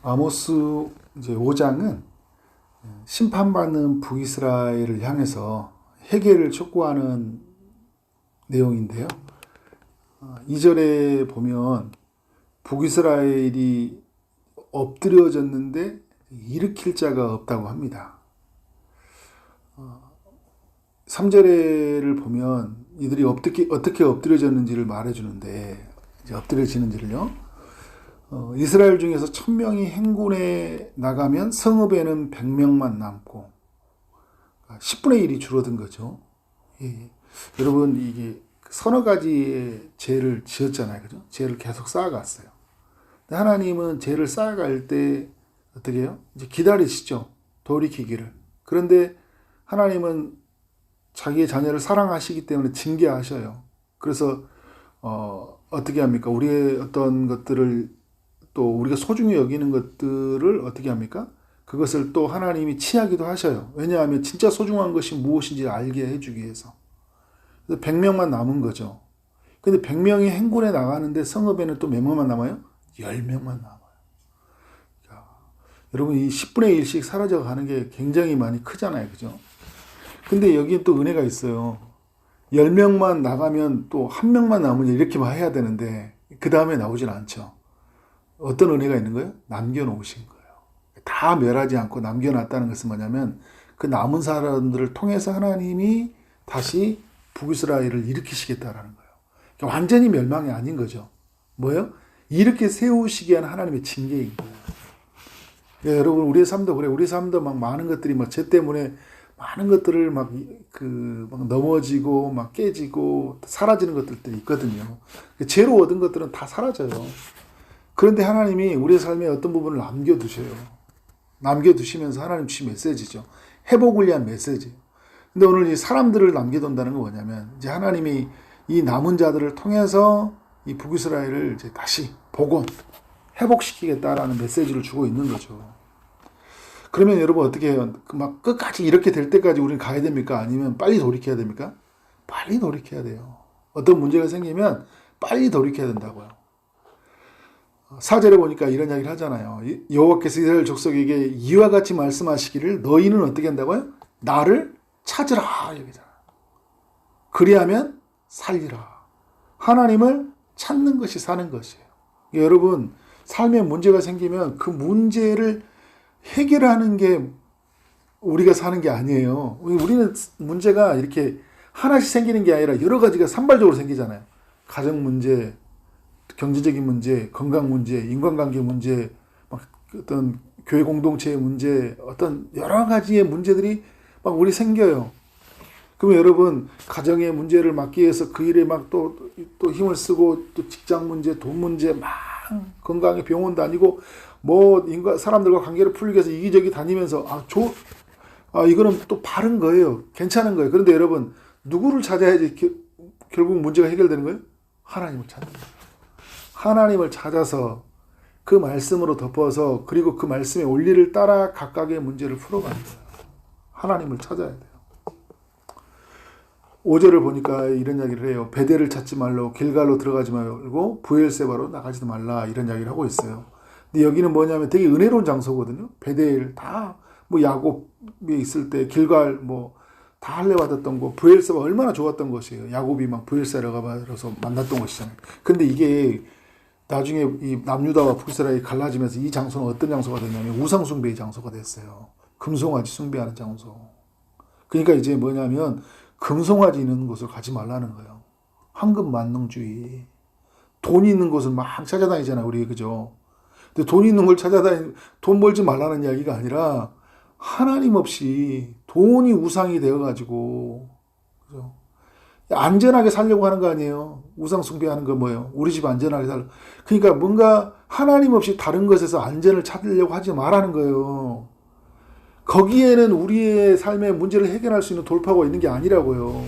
아모스 이제 5장은 심판받는 북이스라엘을 향해서 회개를 촉구하는 내용인데요. 2절에 보면 북이스라엘이 엎드려졌는데 일으킬 자가 없다고 합니다. 3절을 보면 이들이 어떻게 엎드려졌는지를 말해주는데, 이제 엎드려지는지를요. 이스라엘 중에서 1000명이 행군에 나가면 성읍에는 100명만 남고 10분의 1이 줄어든 거죠. 예. 여러분, 이게 서너 가지의 죄를 지었잖아요. 그죠? 죄를 계속 쌓아갔어요. 근데 하나님은 죄를 쌓아갈 때 어떻게 해요? 이제 기다리시죠. 돌이키기를. 그런데 하나님은 자기의 자녀를 사랑하시기 때문에 징계하셔요. 그래서 어떻게 합니까? 우리의 어떤 것들을, 또 우리가 소중히 여기는 것들을 어떻게 합니까? 그것을 또 하나님이 취하기도 하셔요. 왜냐하면 진짜 소중한 것이 무엇인지 알게 해주기 위해서. 그래서 100명만 남은 거죠. 근데 100명이 행군에 나가는데 성읍에는 또 몇 명만 남아요? 10명만 남아요. 자, 여러분, 이 10분의 1씩 사라져 가는 게 굉장히 많이 크잖아요. 그죠? 근데 여기에 또 은혜가 있어요. 10명만 나가면 또 1명만 남으니 이렇게만 해야 되는데 그 다음에 나오진 않죠. 어떤 은혜가 있는 거예요? 남겨놓으신 거예요. 다 멸하지 않고 남겨놨다는 것은 뭐냐면 그 남은 사람들을 통해서 하나님이 다시 북이스라엘을 일으키시겠다라는 거예요. 그러니까 완전히 멸망이 아닌 거죠. 뭐예요? 이렇게 세우시기 위한 하나님의 징계인 거예요. 예, 여러분, 우리의 삶도 그래. 우리 삶도 막 많은 것들이 막 죄 때문에 많은 것들을 막 넘어지고 막 깨지고 사라지는 것들이 있거든요. 죄로 얻은 것들은 다 사라져요. 그런데 하나님이 우리의 삶에 어떤 부분을 남겨두셔요. 남겨두시면서 하나님 주신 메시지죠. 회복을 위한 메시지예요. 근데 오늘 이 사람들을 남겨둔다는 건 뭐냐면, 이제 하나님이 이 남은 자들을 통해서 이 북이스라엘을 이제 다시 복원, 회복시키겠다라는 메시지를 주고 있는 거죠. 그러면 여러분 어떻게 해요? 막 끝까지 이렇게 될 때까지 우리는 가야 됩니까? 아니면 빨리 돌이켜야 됩니까? 빨리 돌이켜야 돼요. 어떤 문제가 생기면 빨리 돌이켜야 된다고요. 4절에 보니까 이런 이야기를 하잖아요. 여호와께서 이스라엘 족속에게 이와 같이 말씀하시기를 너희는 어떻게 한다고요? 나를 찾으라 여기잖아. 그리하면 살리라. 하나님을 찾는 것이 사는 것이에요. 여러분, 삶에 문제가 생기면 그 문제를 해결하는 게 우리가 사는 게 아니에요. 우리는 문제가 이렇게 하나씩 생기는 게 아니라 여러 가지가 산발적으로 생기잖아요. 가정 문제, 경제적인 문제, 건강 문제, 인간관계 문제, 막 어떤 교회 공동체의 문제, 어떤 여러 가지의 문제들이 막 우리 생겨요. 그러면 여러분, 가정의 문제를 막기 위해서 그 일에 막 또 힘을 쓰고, 또 직장 문제, 돈 문제, 막 건강에 병원 다니고, 뭐 사람들과 관계를 풀기 위해서 이기저기 다니면서 이거는 또 바른 거예요. 괜찮은 거예요. 그런데 여러분, 누구를 찾아야지 결국 문제가 해결되는 거예요? 하나님을 찾는 거예요. 하나님을 찾아서 그 말씀으로 덮어서, 그리고 그 말씀의 원리를 따라 각각의 문제를 풀어가는 거예요. 하나님을 찾아야 돼요. 5절을 보니까 이런 이야기를 해요. 베델을 찾지 말고 길갈로 들어가지 말고 브엘세바로 나가지도 말라, 이런 이야기를 하고 있어요. 근데 여기는 뭐냐면 되게 은혜로운 장소거든요. 베델 다 뭐 야곱이 있을 때 길갈 뭐 다 할례 받았던 거, 브엘세바 얼마나 좋았던 것이에요. 야곱이 막 브엘세바로 가서 만났던 것이잖아요. 근데 이게 나중에 이 남유다와 북이스라엘이 갈라지면서 이 장소는 어떤 장소가 됐냐면 우상숭배의 장소가 됐어요. 금송아지 숭배하는 장소. 그러니까 이제 뭐냐면 금송아지 있는 곳을 가지 말라는 거예요. 황금 만능주의. 돈 있는 곳을 막 찾아다니잖아요, 우리. 그죠? 근데 돈 있는 걸 돈 벌지 말라는 이야기가 아니라 하나님 없이 돈이 우상이 되어가지고, 그죠? 안전하게 살려고 하는 거 아니에요? 우상 숭배하는 거 뭐예요? 우리 집 안전하게 살려. 그러니까 뭔가 하나님 없이 다른 것에서 안전을 찾으려고 하지 말라는 거예요. 거기에는 우리의 삶의 문제를 해결할 수 있는 돌파구가 있는 게 아니라고요.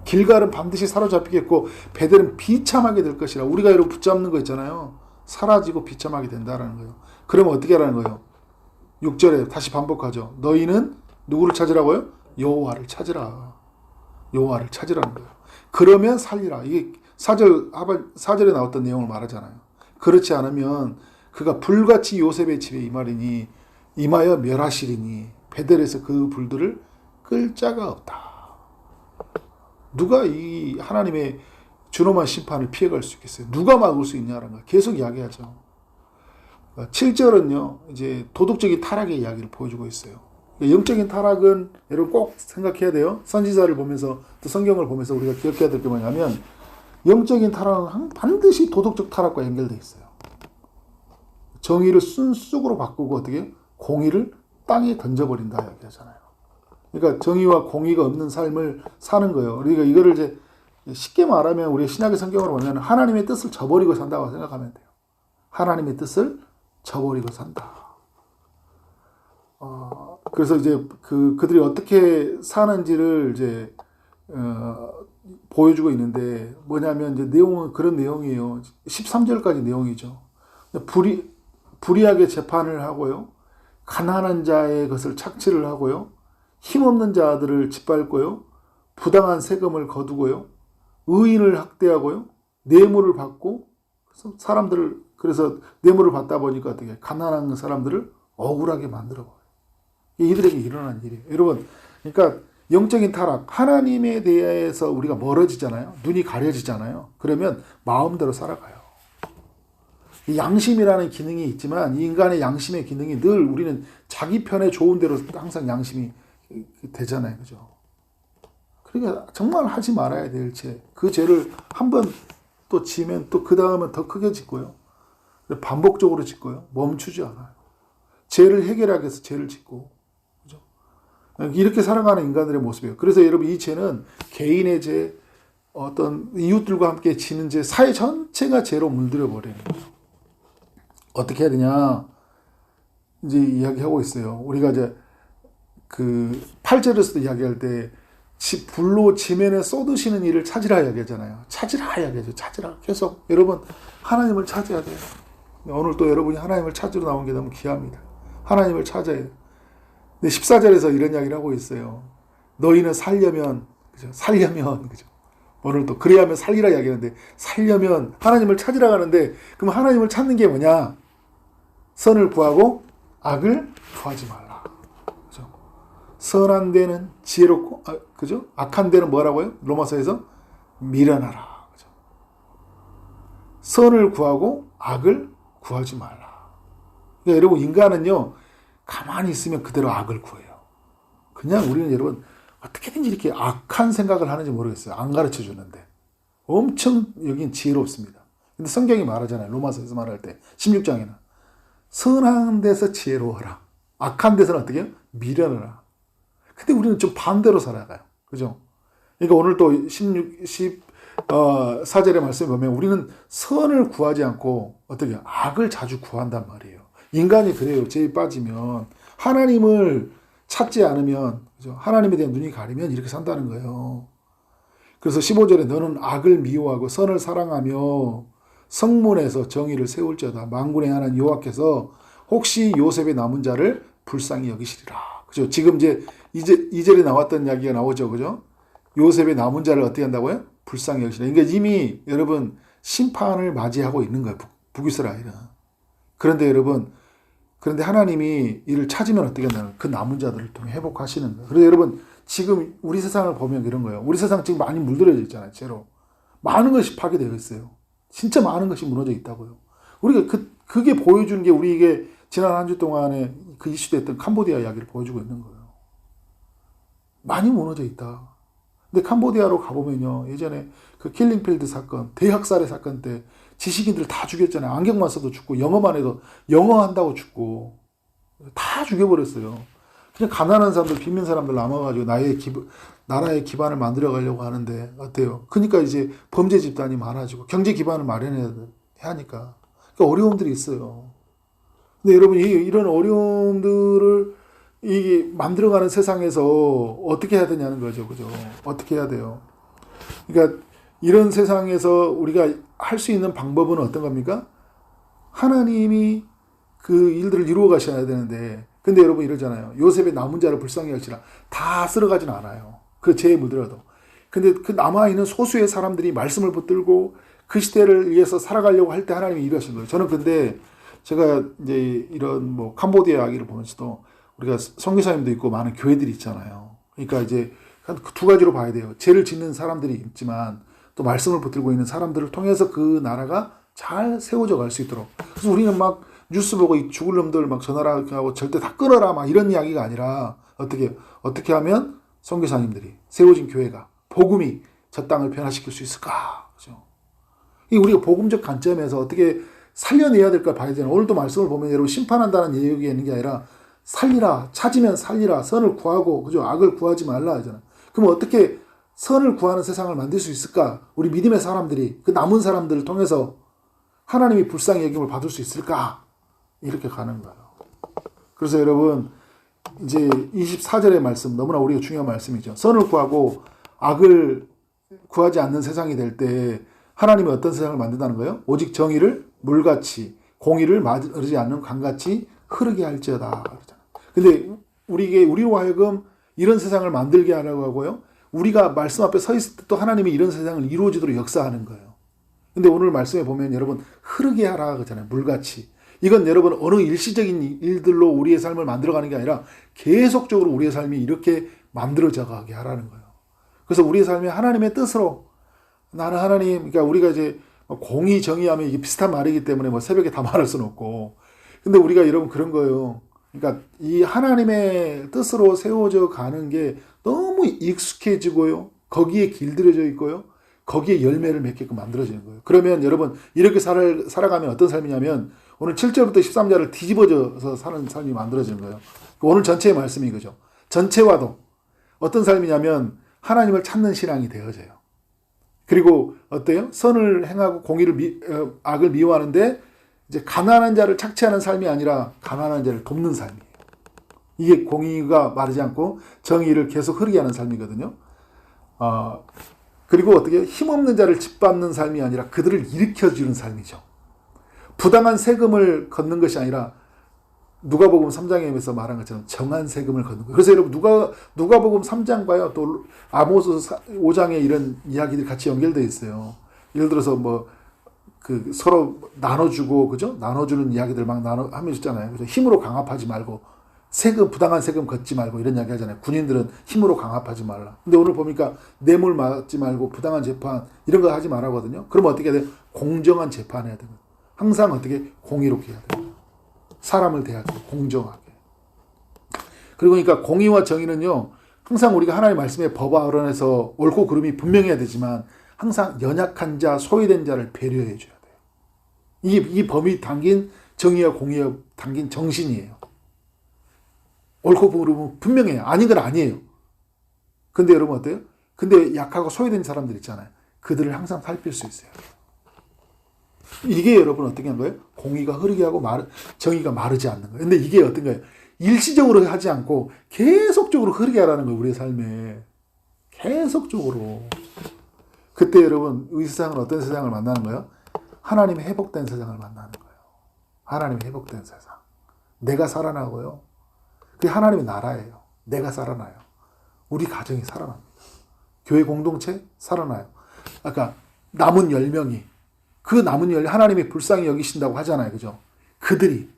길갈은 반드시 사로잡히겠고 베델은 비참하게 될 것이라. 우리가 여러분 붙잡는 거 있잖아요. 사라지고 비참하게 된다라는 거예요. 그러면 어떻게 하라는 거예요? 6절에 다시 반복하죠. 너희는 누구를 찾으라고요? 여호와를 찾으라. 여호와를 찾으라는 거예요. 그러면 살리라. 이게 4절에 나왔던 내용을 말하잖아요. 그렇지 않으면 그가 불같이 요셉의 집에 임하리니 임하여 멸하시리니 베델에서 그 불들을 끌 자가 없다. 누가 이 하나님의 준엄한 심판을 피해갈 수 있겠어요? 누가 막을 수 있냐라는 걸 계속 이야기하죠. 7절은요, 이제 도덕적인 타락의 이야기를 보여주고 있어요. 영적인 타락은 여러분 꼭 생각해야 돼요. 선지자를 보면서 또 성경을 보면서 우리가 기억해야 될 게 뭐냐면 영적인 타락은 반드시 도덕적 타락과 연결되어 있어요. 정의를 순쑥으로 바꾸고 어떻게 공의를 땅에 던져버린다 이야기하잖아요. 그러니까 정의와 공의가 없는 삶을 사는 거예요. 그러니까 이거를 이제 쉽게 말하면 우리 신약의 성경으로 보면 하나님의 뜻을 저버리고 산다고 생각하면 돼요. 하나님의 뜻을 저버리고 산다. 그래서 이제 그들이 어떻게 사는지를 이제 보여주고 있는데 뭐냐면 이제 내용은 그런 내용이에요. 13절까지 내용이죠. 불의하게 재판을 하고요. 가난한 자의 것을 착취를 하고요. 힘없는 자들을 짓밟고요. 부당한 세금을 거두고요. 의인을 학대하고요. 뇌물을 받고 그래서 뇌물을 받다 보니까 어떻게 가난한 사람들을 억울하게 만들어버려요. 이들에게 일어난 일이에요. 여러분, 그러니까 영적인 타락, 하나님에 대해서 우리가 멀어지잖아요. 눈이 가려지잖아요. 그러면 마음대로 살아가요. 양심이라는 기능이 있지만 이 인간의 양심의 기능이 늘 우리는 자기 편에 좋은 대로 항상 양심이 되잖아요. 그죠? 그러니까 정말 하지 말아야 될 죄. 그 죄를 한번 또 지면 또 그 다음은 더 크게 짓고요. 반복적으로 짓고요. 멈추지 않아요. 죄를 해결하기 위해서 죄를 짓고. 그죠? 이렇게 살아가는 인간들의 모습이에요. 그래서 여러분 이 죄는 개인의 죄, 어떤 이웃들과 함께 지는 죄, 사회 전체가 죄로 물들여 버리는 거예요. 어떻게 해야 되냐? 이제 이야기하고 있어요. 우리가 이제 그 8절에서도 이야기할 때 불로 지면에 쏟으시는 일을 찾으라 이야기하잖아요. 찾으라 이야기하죠. 찾으라. 계속 여러분 하나님을 찾아야 돼요. 오늘 또 여러분이 하나님을 찾으러 나온 게 너무 귀합니다. 하나님을 찾아야 돼요. 근데 14절에서 이런 이야기를 하고 있어요. 너희는 살려면, 그죠? 살려면, 그죠? 오늘 또 그래야 하면 살리라 이야기하는데 살려면 하나님을 찾으러 가는데 그럼 하나님을 찾는 게 뭐냐? 선을 구하고 악을 구하지 말라. 그죠? 선한 데는 지혜롭고, 그죠? 악한 데는 뭐라고요? 로마서에서 미련하라. 그죠? 선을 구하고 악을 구하지 말라. 그러니까 여러분 인간은요 가만히 있으면 그대로 악을 구해요. 그냥 우리는 여러분 어떻게든지 이렇게 악한 생각을 하는지 모르겠어요. 안 가르쳐 주는데 엄청 여긴 지혜롭습니다. 근데 성경이 말하잖아요. 로마서에서 말할 때 16장에는 선한 데서 지혜로워라. 악한 데서는 어떻게 해요? 미련하라. 근데 우리는 좀 반대로 살아가요. 그죠? 그러니까 오늘 또 4절의 말씀을 보면 우리는 선을 구하지 않고 어떻게 해요? 악을 자주 구한단 말이에요. 인간이 그래요. 죄에 빠지면 하나님을 찾지 않으면, 그죠? 하나님에 대한 눈이 가리면 이렇게 산다는 거예요. 그래서 15절에 너는 악을 미워하고 선을 사랑하며 성문에서 정의를 세울지어다. 만군의 하나님 여호와께서 혹시 요셉의 남은 자를 불쌍히 여기시리라. 그죠? 지금 이제 2절에 나왔던 이야기가 나오죠. 그죠? 요셉의 남은 자를 어떻게 한다고요? 불쌍히 여기시리라. 그러니까 이미 여러분 심판을 맞이하고 있는 거예요. 북이스라엘은. 그런데 여러분, 그런데 하나님이 이를 찾으면 어떻게 한다는 그 남은 자들을 통해 회복하시는 거예요. 그래서 여러분 지금 우리 세상을 보면 이런 거예요. 우리 세상 지금 많이 물들어져 있잖아요. 죄로. 많은 것이 파괴되어 있어요. 진짜 많은 것이 무너져 있다고요. 우리가 그게 보여주는 게 우리 이게 지난 한 주 동안에 그 이슈됐던 캄보디아 이야기를 보여주고 있는 거예요. 많이 무너져 있다. 근데 캄보디아로 가보면요. 예전에 그 킬링필드 사건, 대학살의 사건 때 지식인들 다 죽였잖아요. 안경만 써도 죽고 영어만 해도 영어 한다고 죽고 다 죽여버렸어요. 그냥 가난한 사람들, 빈민 사람들 남아가지고 나라의 기반을 만들어 가려고 하는데 어때요? 그러니까 이제 범죄 집단이 많아지고 경제 기반을 마련해야 하니까 그러니까 어려움들이 있어요. 근데 여러분 이런 어려움들을 이게 만들어가는 세상에서 어떻게 해야 되냐는 거죠, 그죠? 어떻게 해야 돼요? 그러니까 이런 세상에서 우리가 할 수 있는 방법은 어떤 겁니까? 하나님이 그 일들을 이루어 가셔야 되는데, 근데 여러분 이러잖아요. 요셉의 남은 자를 불쌍히 여기시라. 다 쓸어가진 않아요. 그 죄에 물들어도. 근데 그 남아있는 소수의 사람들이 말씀을 붙들고 그 시대를 위해서 살아가려고 할 때 하나님이 일하신 거예요. 저는 근데 제가 이제 이런 뭐 캄보디아 이야기를 보면서도 우리가 선교사님도 있고 많은 교회들이 있잖아요. 그러니까 이제 한 두 가지로 봐야 돼요. 죄를 짓는 사람들이 있지만 또 말씀을 붙들고 있는 사람들을 통해서 그 나라가 잘 세워져 갈 수 있도록. 그래서 우리는 막 뉴스 보고 이 죽을 놈들 막 전화라 하고 절대 다 끊어라 막 이런 이야기가 아니라 어떻게 하면 선교사님들이 세워진 교회가 복음이 저 땅을 변화시킬 수 있을까? 그죠? 이 우리가 복음적 관점에서 어떻게 살려내야 될까 봐야 되는. 오늘도 말씀을 보면 여러분 심판한다는 얘기가 있는 게 아니라 살리라, 찾으면 살리라, 선을 구하고 그죠? 악을 구하지 말라 하잖아요. 그럼 어떻게 선을 구하는 세상을 만들 수 있을까? 우리 믿음의 사람들이 그 남은 사람들을 통해서 하나님이 불쌍히 여김을 받을 수 있을까? 이렇게 가는 거예요. 그래서 여러분 이제 24절의 말씀 너무나 우리가 중요한 말씀이죠. 선을 구하고 악을 구하지 않는 세상이 될 때 하나님이 어떤 세상을 만든다는 거예요? 오직 정의를 물같이 공의를 마르지 않는 강같이 흐르게 할지어다. 근데 우리로 하여금 이런 세상을 만들게 하라고 하고요. 우리가 말씀 앞에 서 있을 때 또 하나님이 이런 세상을 이루어지도록 역사하는 거예요. 근데 오늘 말씀에 보면 여러분 흐르게 하라 그러잖아요. 물같이. 이건 여러분 어느 일시적인 일들로 우리의 삶을 만들어가는 게 아니라 계속적으로 우리의 삶이 이렇게 만들어져 가게 하라는 거예요. 그래서 우리의 삶이 하나님의 뜻으로 나는 하나님, 그러니까 우리가 이제 공의 정의하면 이게 비슷한 말이기 때문에 뭐 새벽에 다 말할 수는 없고. 근데 우리가 여러분 그런 거예요. 그러니까 이 하나님의 뜻으로 세워져 가는 게 너무 익숙해지고요. 거기에 길들여져 있고요. 거기에 열매를 맺게끔 만들어지는 거예요. 그러면 여러분 이렇게 살아가면 어떤 삶이냐면 오늘 7절부터 13절을 뒤집어져서 사는 삶이 만들어지는 거예요. 오늘 전체의 말씀이 그죠. 전체와도 어떤 삶이냐면 하나님을 찾는 신앙이 되어져요. 그리고 어때요? 선을 행하고 악을 미워하는데 이제 가난한 자를 착취하는 삶이 아니라 가난한 자를 돕는 삶이에요. 이게 공의가 마르지 않고 정의를 계속 흐르게 하는 삶이거든요. 그리고 어떻게 힘없는 자를 짓밟는 삶이 아니라 그들을 일으켜주는 삶이죠. 부당한 세금을 걷는 것이 아니라 누가복음 3장에서 말한 것처럼 정한 세금을 걷는 거예요. 그래서 여러분 누가복음 3장과요 또 아모스 5장에 이런 이야기들이 같이 연결되어 있어요. 예를 들어서 뭐 그 서로 나눠주고 그죠? 나눠주는 이야기들 막 하면 있잖아요. 그죠? 힘으로 강압하지 말고 부당한 세금 걷지 말고 이런 이야기 하잖아요. 군인들은 힘으로 강압하지 말라. 근데 오늘 보니까 뇌물 맞지 말고 부당한 재판 이런 거 하지 말라거든요. 그러면 어떻게 해야 돼요? 공정한 재판해야 돼요. 항상 어떻게 공의롭게 해야 돼요. 사람을 대하고 공정하게. 그리고 그러니까 공의와 정의는요. 항상 우리가 하나님의 말씀에 법 아래에서 옳고 그름이 분명해야 되지만 항상 연약한 자, 소외된 자를 배려해 줘야 돼요. 이 법이 담긴 정의와 공의가 담긴 정신이에요. 옳고 그름은 분명해요. 아닌 건 아니에요. 근데 여러분 어때요? 근데 약하고 소외된 사람들 있잖아요. 그들을 항상 살필 수 있어요. 이게 여러분 어떻게 하는 거예요? 공의가 흐르게 하고 정의가 마르지 않는 거예요. 근데 이게 어떤 거예요? 일시적으로 하지 않고 계속적으로 흐르게 하라는 거예요. 우리의 삶에. 계속적으로. 그때 여러분 이 세상은 어떤 세상을 만나는 거예요? 하나님의 회복된 세상을 만나는 거예요. 하나님의 회복된 세상. 내가 살아나고요. 그게 하나님의 나라예요. 내가 살아나요. 우리 가정이 살아납니다. 교회 공동체 살아나요. 아까 남은 10명이 그 남은 하나님이 불쌍히 여기신다고 하잖아요. 그죠? 그들이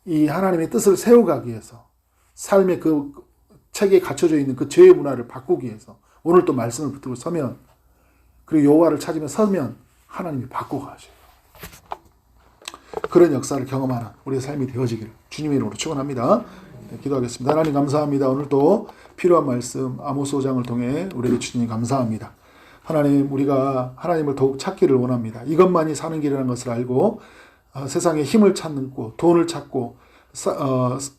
이 하나님의 뜻을 세워가기 위해서 삶의 그 책에 갇혀져 있는 그 죄의 문화를 바꾸기 위해서 오늘 또 말씀을 붙들고 서면 그리고 여호와를 찾으며 서면 하나님이 바꿔가셔요. 그런 역사를 경험하는 우리의 삶이 되어지기를 주님의 이름으로 축원합니다. 네, 기도하겠습니다. 하나님 감사합니다. 오늘 또 필요한 말씀 아모스 5장을 통해 우리에게 주님 감사합니다. 하나님 우리가 하나님을 더욱 찾기를 원합니다. 이것만이 사는 길이라는 것을 알고 세상에 힘을 찾고 돈을 찾고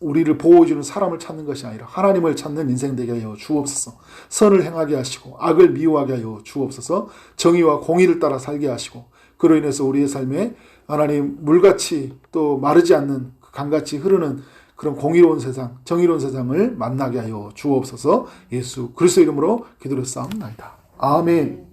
우리를 보호해주는 사람을 찾는 것이 아니라 하나님을 찾는 인생 되게 하여 주옵소서. 선을 행하게 하시고 악을 미워하게 하여 주옵소서. 정의와 공의를 따라 살게 하시고 그로 인해서 우리의 삶에 하나님 물같이 또 마르지 않는 강같이 흐르는 그런 공의로운 세상, 정의로운 세상을 만나게 하여 주옵소서. 예수 그리스도 이름으로 기도를 싸움나이다. 아멘.